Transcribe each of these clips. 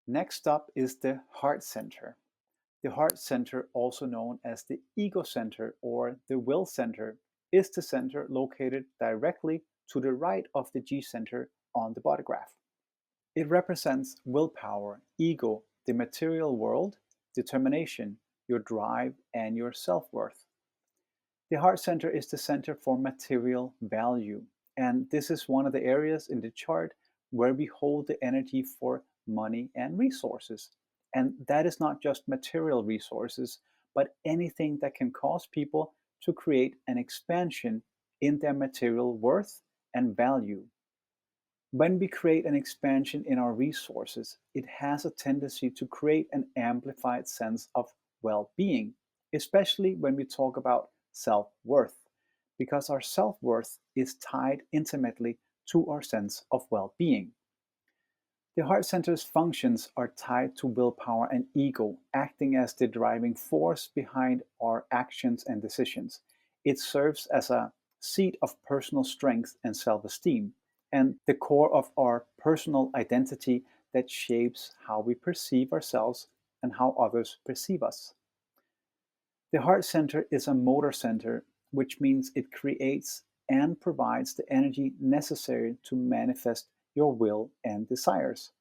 Next up is the heart center. The heart center, also known as the ego center or the will center, is the center located directly to the right of the G center on the body graph. It represents willpower, ego, the material world, determination, your drive, and your self worth. The heart center is the center for material value, and this is one of the areas in the chart where we hold the energy for money and resources. And that is not just material resources, but anything that can cause people to create an expansion in their material worth and value. When we create an expansion in our resources, it has a tendency to create an amplified sense of well being, especially when we talk about self worth, because our self worth is tied intimately to our sense of well being. The heart center's functions are tied to willpower and ego, acting as the driving force behind our actions and decisions. It serves as a seat of personal strength and self esteem, and the core of our personal identity that shapes how we perceive ourselves and how others perceive us. The heart center is a motor center, which means it creates and provides the energy necessary to manifest your will and desires.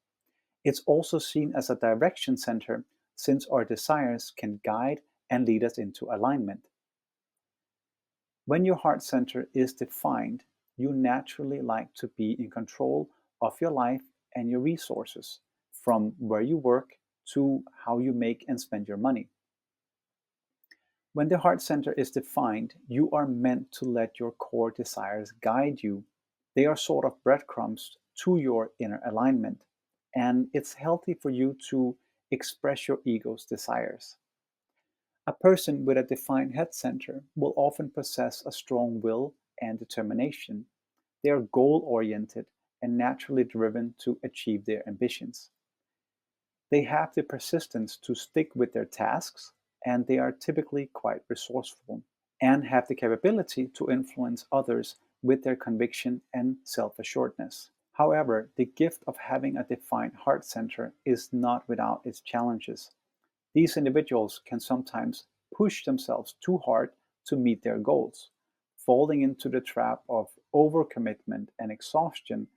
It's also seen as a direction center since our desires can guide and lead us into alignment. When your heart center is defined, you naturally like to be in control of your life and your resources, from where you work to how you make and spend your money. When the heart center is defined, you are meant to let your core desires guide you. They are sort of breadcrumbs to your inner alignment, and it's healthy for you to express your ego's desires. A person with a defined head center will often possess a strong will and determination. They are goal oriented and naturally driven to achieve their ambitions. They have the persistence to stick with their tasks, and they are typically quite resourceful and have the capability to influence others with their conviction and self assuredness. However, the gift of having a defined heart center is not without its challenges. These individuals can sometimes push themselves too hard to meet their goals, falling into the trap of overcommitment and exhaustion,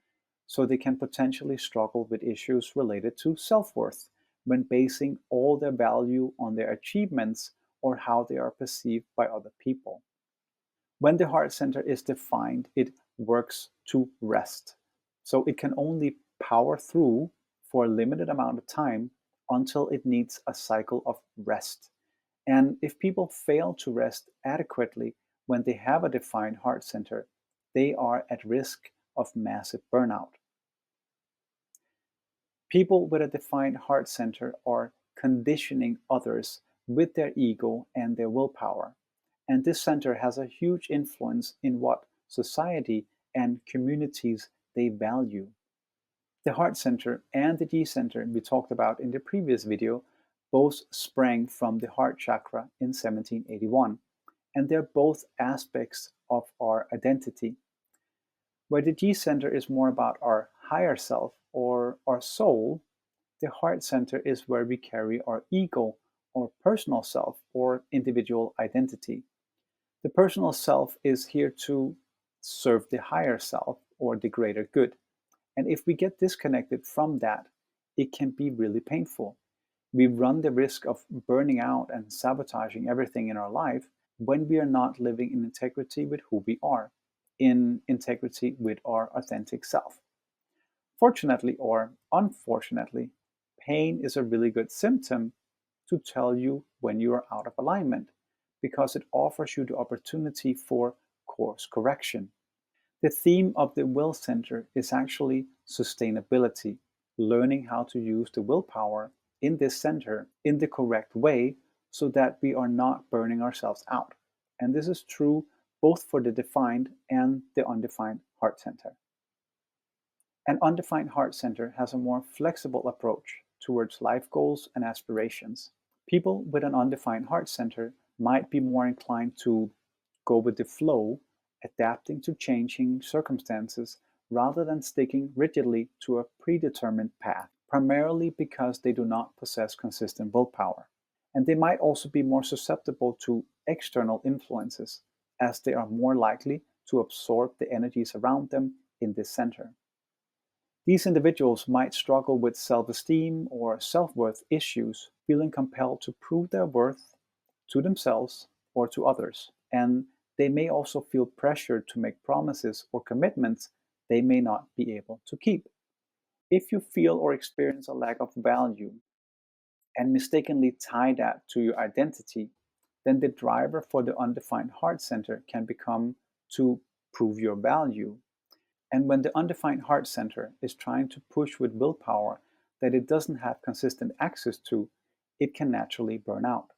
so they can potentially struggle with issues related to self worth when basing all their value on their achievements or how they are perceived by other people. When the heart center is defined, it works to rest. So it can only power through for a limited amount of time until it needs a cycle of rest. And if people fail to rest adequately when they have a defined heart center, they are at risk of massive burnout. People with a defined heart center are conditioning others with their ego and their willpower. And this center has a huge influence in what society and communities they value. The heart center and the G center we talked about in the previous video both sprang from the heart chakra in 1781, and they're both aspects of our identity. Where the G center is more about our higher self or our soul, the heart center is where we carry our ego or personal self or individual identity. The personal self is here to serve the higher self or the greater good. And if we get disconnected from that, it can be really painful. We run the risk of burning out and sabotaging everything in our life when we are not living in integrity with who we are, in integrity with our authentic self. Fortunately or unfortunately, pain is a really good symptom to tell you when you are out of alignment because it offers you the opportunity for course correction. The theme of the Will Center is actually sustainability, learning how to use the willpower in this center in the correct way so that we are not burning ourselves out. And this is true both for the defined and the undefined heart center. An undefined heart center has a more flexible approach towards life goals and aspirations. People with an undefined heart center might be more inclined to go with the flow, adapting to changing circumstances rather than sticking rigidly to a predetermined path. primarily because they do not possess consistent willpower. And they might also be more susceptible to external influences, as they are more likely to absorb the energies around them in this center. These individuals might struggle with self esteem or self worth issues, feeling compelled to prove their worth to themselves or to others. And they may also feel pressured to make promises or commitments they may not be able to keep. If you feel or experience a lack of value and mistakenly tie that to your identity, then the driver for the undefined heart center can become to prove your value. And when the undefined heart center is trying to push with willpower that it doesn't have consistent access to, it can naturally burn out.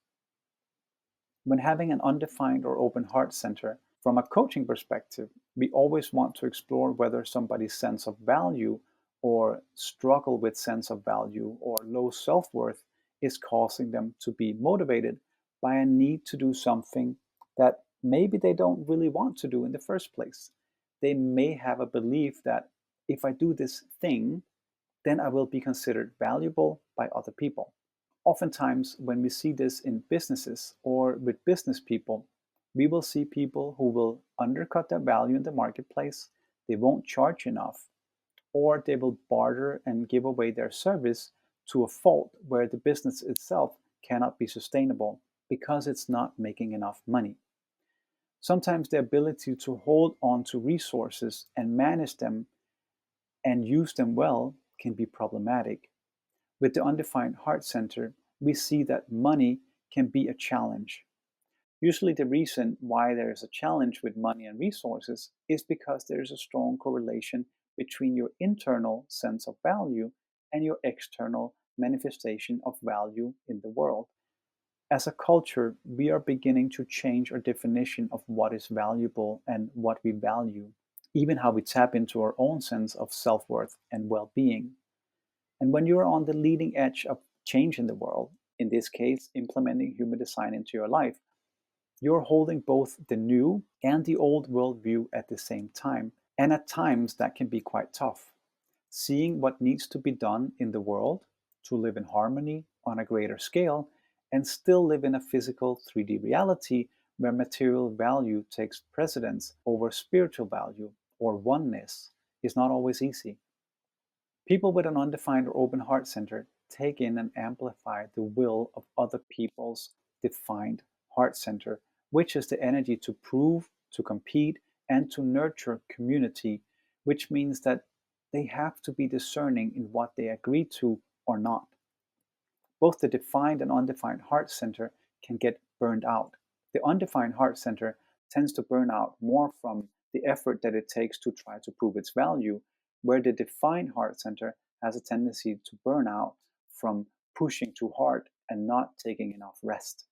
When having an undefined or open heart center, from a coaching perspective, we always want to explore whether somebody's sense of value or struggle with sense of value or low self worth is causing them to be motivated by a need to do something that maybe they don't really want to do in the first place. They may have a belief that if I do this thing, then I will be considered valuable by other people. Oftentimes, when we see this in businesses or with business people, we will see people who will undercut their value in the marketplace, they won't charge enough, or they will barter and give away their service to a fault where the business itself cannot be sustainable because it's not making enough money. Sometimes the ability to hold on to resources and manage them and use them well can be problematic. With the undefined heart center, we see that money can be a challenge. Usually, the reason why there is a challenge with money and resources is because there is a strong correlation between your internal sense of value and your external manifestation of value in the world. As a culture, we are beginning to change our definition of what is valuable and what we value, even how we tap into our own sense of self worth and well being. And when you're on the leading edge of change in the world, in this case, implementing human design into your life, you're holding both the new and the old worldview at the same time. And at times, that can be quite tough. Seeing what needs to be done in the world to live in harmony on a greater scale and still live in a physical 3D reality where material value takes precedence over spiritual value or oneness is not always easy. People with an undefined or open heart center take in and amplify the will of other people's defined heart center, which is the energy to prove, to compete, and to nurture community, which means that they have to be discerning in what they agree to or not. Both the defined and undefined heart center can get burned out. The undefined heart center tends to burn out more from the effort that it takes to try to prove its value, where the defined heart center has a tendency to burn out from pushing too hard and not taking enough rest.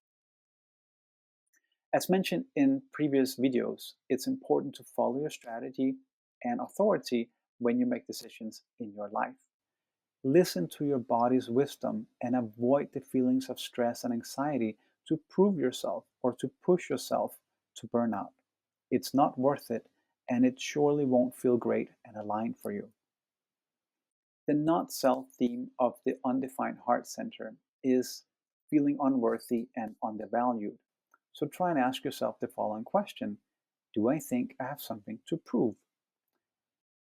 As mentioned in previous videos, it's important to follow your strategy and authority when you make decisions in your life. Listen to your body's wisdom and avoid the feelings of stress and anxiety to prove yourself or to push yourself to burnout. It's not worth it, and it surely won't feel great and aligned for you. The not self theme of the undefined heart center is feeling unworthy and undervalued. So try and ask yourself the following question: do I think I have something to prove?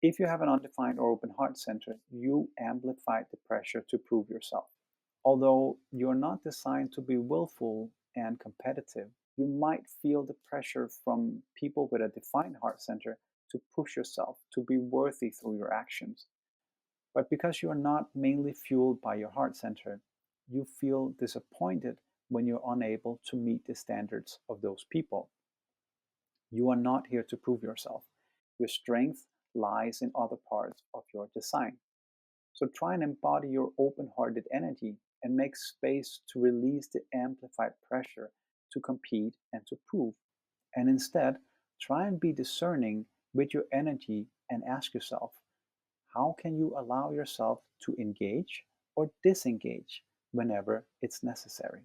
If you have an undefined or open heart center, you amplify the pressure to prove yourself. Although you're not designed to be willful and competitive, you might feel the pressure from people with a defined heart center to push yourself to be worthy through your actions. But because you are not mainly fueled by your heart center, you feel disappointed when you're unable to meet the standards of those people. You are not here to prove yourself. Your strength lies in other parts of your design. So try and embody your open hearted energy and make space to release the amplified pressure to compete and to prove. And instead, try and be discerning with your energy and ask yourself, how can you allow yourself to engage or disengage whenever it's necessary?